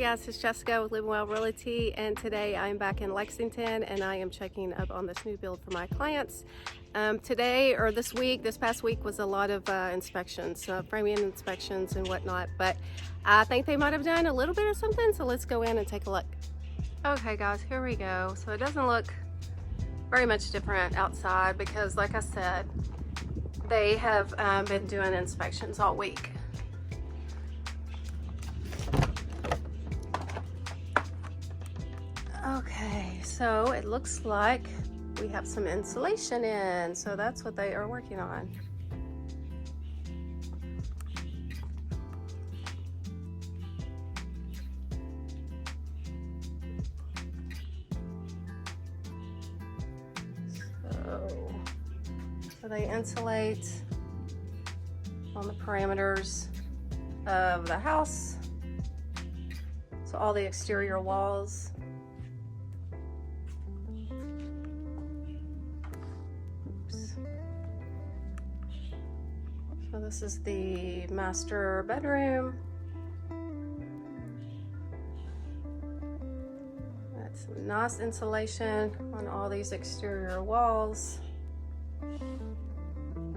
guys, it's Jessica with LivingWell Realty, and today I'm back in Lexington and I am checking up on this new build for my clients. Today, or this past week was a lot of inspections, framing inspections and whatnot, but I think they might have done a little bit of something, so let's go in and take a look. Okay guys, here we go. So it doesn't look very much different outside because, like I said, they have been doing inspections all week. Okay, so it looks like we have some insulation in, so that's what they are working on. So they insulate on the parameters of the house, so all the exterior walls. So this is the master bedroom. That's some nice insulation on all these exterior walls.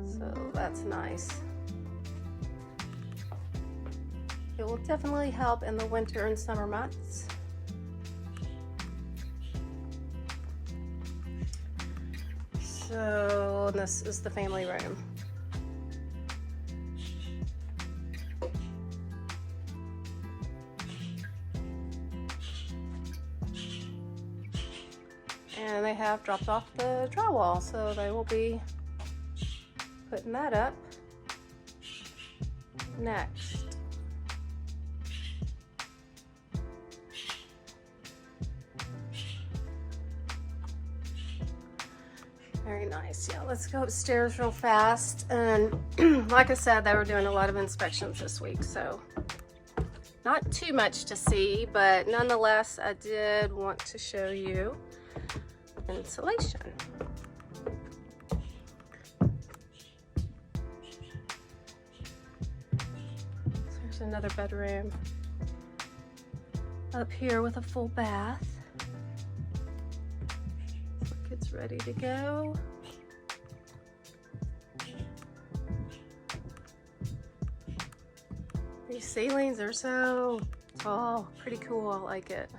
So that's nice. It will definitely help in the winter and summer months. So this is the family room. And they have dropped off the drywall, so they will be putting that up next. Very nice. Yeah, let's go upstairs real fast. And like I said, they were doing a lot of inspections this week, so not too much to see, but nonetheless, I did want to show you insulation. So here's another bedroom up here with a full bath. Look, it's ready to go. These ceilings are so tall, pretty cool. I like it.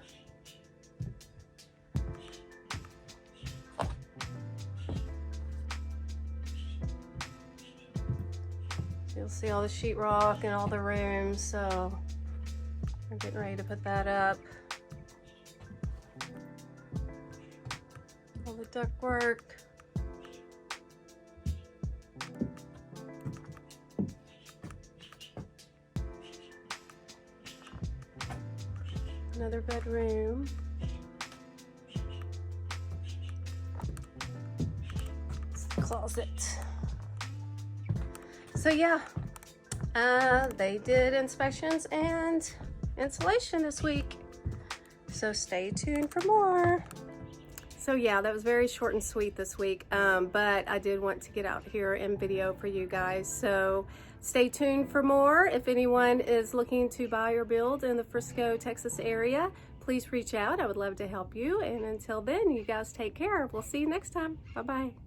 You'll see all the sheetrock in all the rooms, so we're getting ready to put that up. All the ductwork. Another bedroom. It's the closet. So yeah, they did inspections and insulation this week, so stay tuned for more. So yeah, that was very short and sweet this week, but I did want to get out here in video for you guys, so stay tuned for more. If anyone is looking to buy or build in the Frisco, Texas area, please reach out. I would love to help you, and until then, you guys take care. We'll see you next time. Bye-bye.